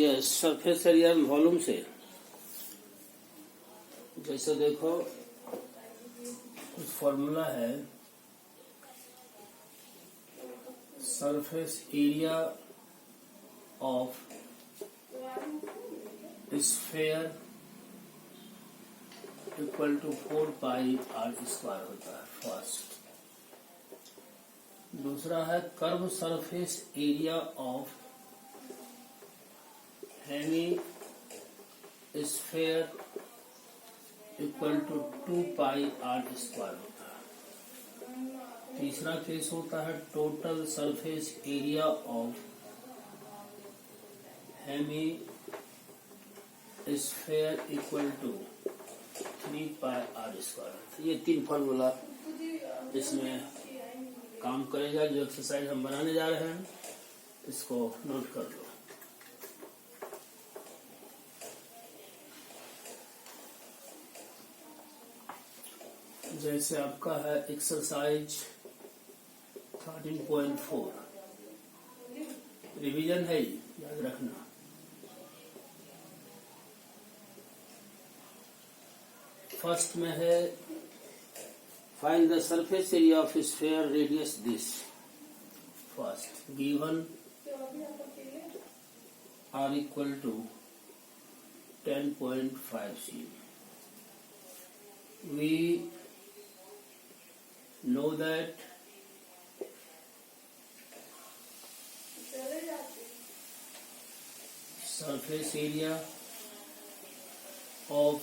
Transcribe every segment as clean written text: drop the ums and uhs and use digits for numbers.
ये surface area volume से जैसे देखो कुछ फॉर्मूला है, surface area of sphere equal to 4 pi r square होता है फर्स्ट। दूसरा है curve surface area of hemisphere equal to 2 pi r square होता है। तीसरा केस होता है total surface area of hemisphere equal to 3 pi r square. ये 3 फॉर्मूला इसमें काम करेगा। जो एक्सरसाइज हम बनाने जा रहे हैं इसको नोट कर लो। जैसे आपका है एक्सरसाइज 13.4 रिवीजन है, याद रखना। फर्स्ट में है find the surface area of sphere radius this. First given r equal to 10.5 cm. We know that surface area of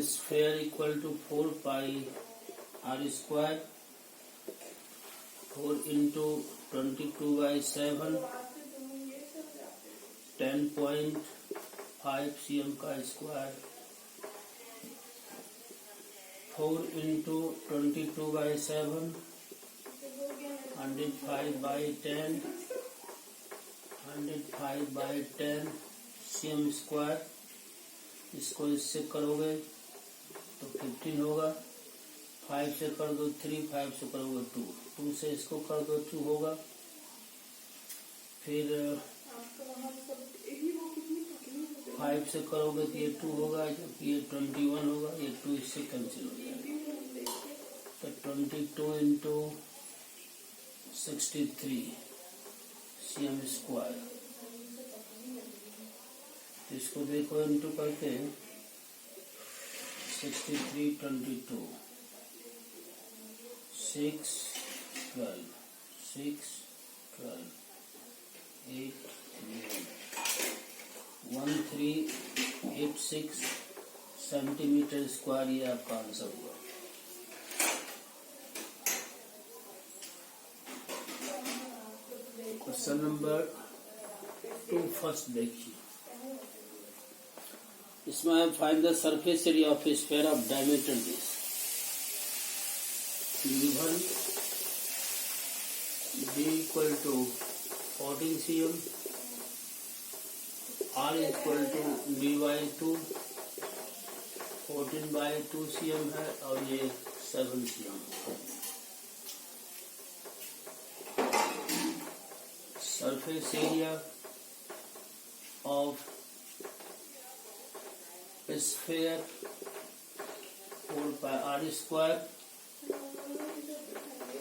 sphere equal to 4 pi r square, 4 into 22 by 7, 10.5 cm का square, 4 into 22 by 7, 105 by 10, 105 by 10 cm square. इसको इससे करोगे तो 15 होगा, 5 से कर दो 3, 5 से करोगे 2, 2 से इसको कर दो 2 होगा। फिर 5 से करोगे तो ये 2 होगा, जबकि ये 21 होगा, ये 2 इससे कैंसिल हो जाएगा। तो 22 into 63 cm स्क्वायर। इसको देखो इंटू करके 63, 22, 6, 12, 6, 12, 8, 1386 सेंटीमीटर स्क्वायर। ये आपका आंसर हुआ। क्वेश्चन नंबर 2 फर्स्ट देखिए। इसमें है find the surface area of sphere of diameter this. Given d equal to 14 cm, r equal to d/2, 14/2 cm है और ये 7 cm है। Surface area of sphere 4 pi r square,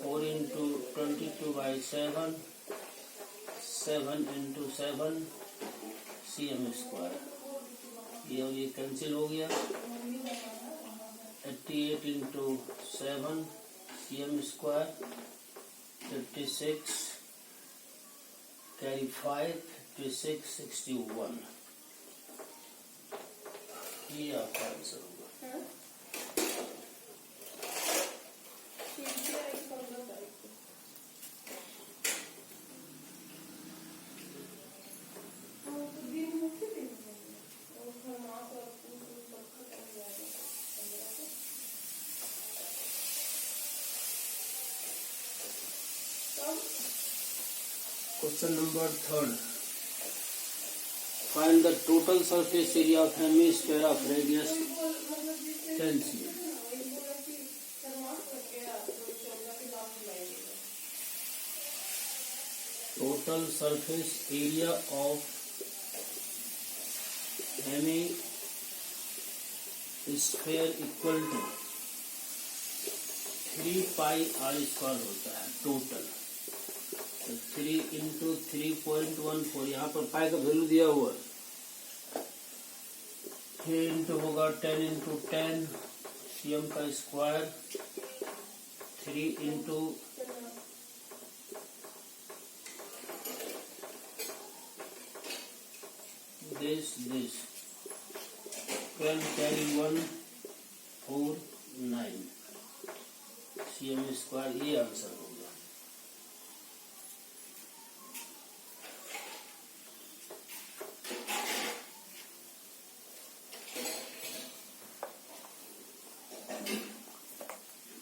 4 into 22 by 7, 7 into 7 cm square. ये cancel हो गया। 88 into 7 cm square, 56 carry 5, 56, 61। ये आपका answer होगा। Question number 3 find the total surface area of hemisphere of radius 10 cm। total surface area of hemisphere equal to 3 pi r square होता है total. तो 3 into 3.14, यहाँ पर पाई का वैल्यू दिया हुआ है। 3 इंटू होगा 10 इंटू 10 cm का square, 3 into this 12 carry 1 4 9 cm square, ये आंसर होगा।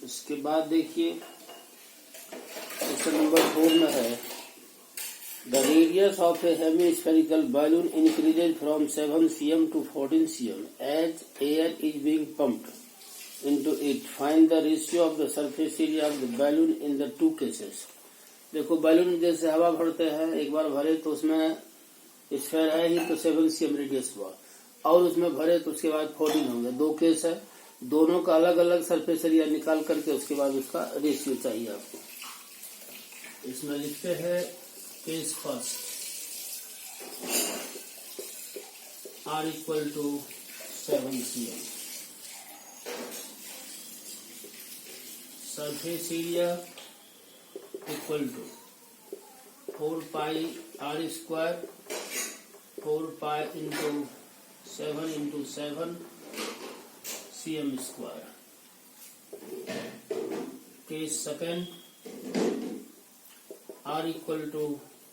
उसके बाद देखिए क्वेश्चन नंबर 4 में है The radius of a hemispherical balloon increases from 7 cm to 14 cm as air is being pumped into it. Find the ratio of the surface area of the balloon in the two cases. देखो balloon जैसे हवा भरते हैं, एक बार भरे तो उसमें sphere है ही तो 7 cm रेडियस हुआ, और उसमें भरे तो उसके बाद 14 होंगे। दो केस है, दोनों का अलग अलग सरफेस एरिया निकाल करके उसके बाद उसका रेशियो चाहिए आपको। इसमें लिखते हैं case first, R equal to 7 cm, surface area equal to 4 pi r square, 4 pi into 7 into 7 cm square. Case second, R equal to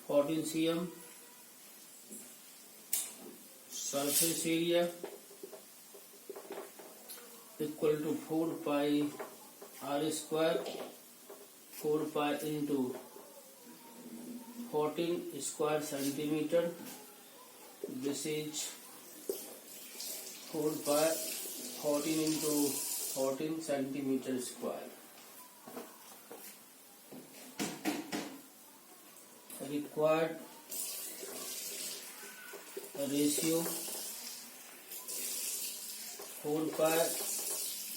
14 cm, surface area equal to 4 pi r square, 4 pi into 14 square centimetre. This is 4 pi 14 into 14 centimetre square. Required ratio 4 pi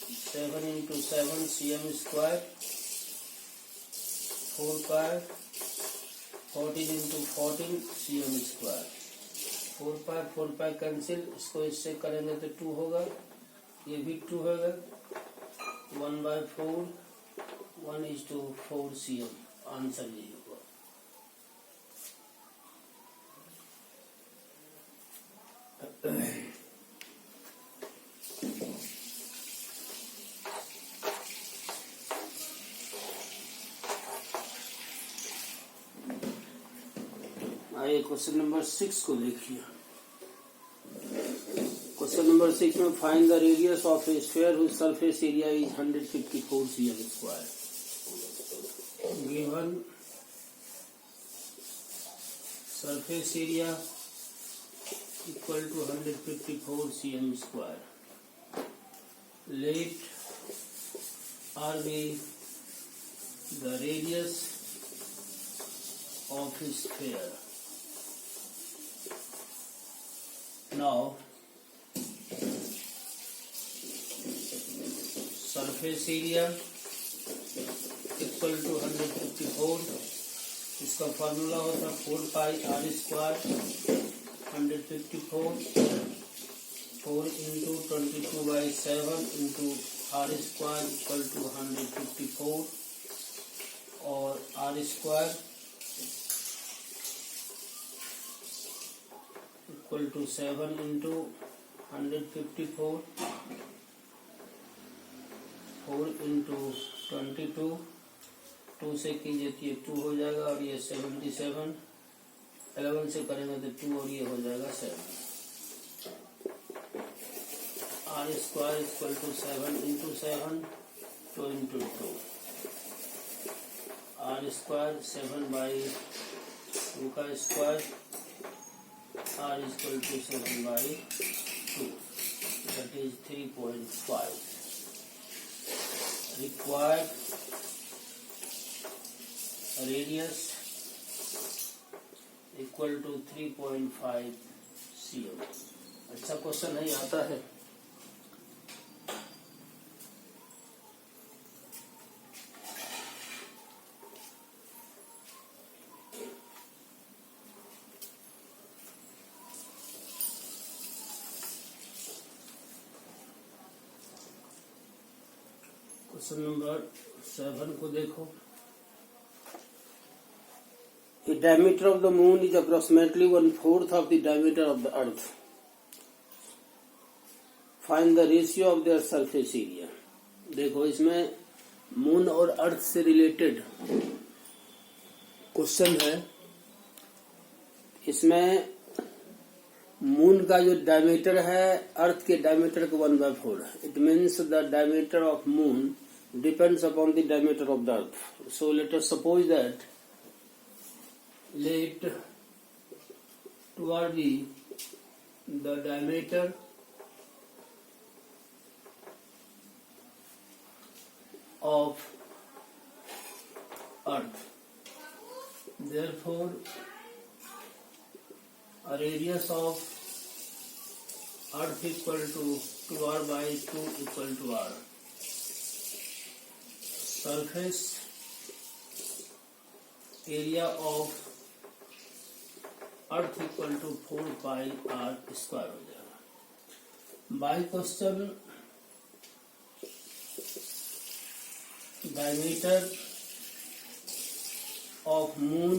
7 into 7 cm square, 4 pi 14 into 14 cm square। 4 pi cancel, इसको इससे करेंगे तो 2 होगा, ये भी 2 होगा। 1/4 1:4 cm, answer ये होगा। आइए क्वेश्चन नंबर 6 को देखिए। क्वेश्चन नंबर 6 में find the radius of a sphere whose surface area is 154 cm square. Given surface area equal to 154 cm square. Let R be the radius of a sphere. Now, surface area equal to 154, इसका formula होता 4 pi r square 154 4 into 22/7 into r square equal to 154 और r square equal to 7 into 154 4 into 22, 2 से कीजिए तो ये 2 हो जाएगा और ये 77, 11 से करेंगे तो 2 और ये हो जाएगा 7। r square equal to 7 into 7 2 into 2, r square 7/2 का square, r equal to 7/2, that is 3.5। required radius equal to 3.5 cm। अच्छा क्वेश्चन है, आता है। क्वेश्चन नंबर 7 को देखो। The diameter of the moon is approximately 1/4 of the diameter of the earth. Find the ratio of their surface area। देखो, इसमें moon और अर्थ से रिलेटेड क्वेश्चन है। इसमें मून का जो डायमीटर है अर्थ के डायमीटर का 1/4 है। It means the diameter of moon depends upon the diameter of the earth. So let us suppose that let toward the diameter of earth, therefore a radius of earth equal to r by 2 equal to r। surface area of earth equal to 4 pi r square हो जाएगा। By question diameter of moon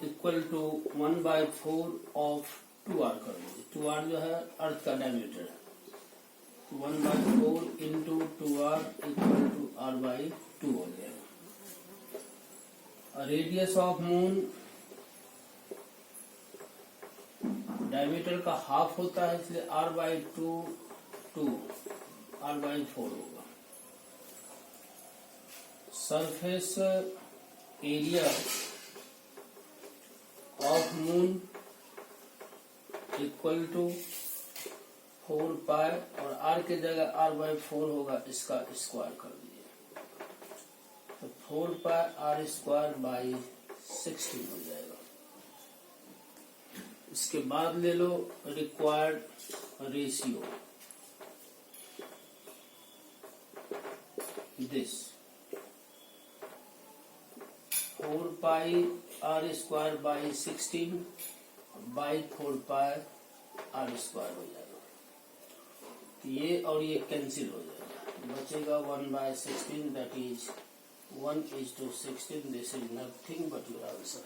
equal to 1/4 of 2r कर दीजिए। 2r जो है अर्थ का diameter है, 1/4 into 2r equal to r/2 हो जाएगा। रेडियस ऑफ मून डायमीटर का हाफ होता है, इसलिए r/2 r/4 होगा। Surface area of moon equal to 4 pi और r की जगह r/4 होगा, इसका स्क्वायर कर दीजिए तो 4 पाई r स्क्वायर बाई 16 हो जाएगा। इसके बाद ले लो required ratio, this 4 pi r square by 16 by 4 pi r square हो जाएगा। ये और ये कैंसिल हो जाएगा, बचेगा 1/16, that is 1:16। This is nothing but your answer।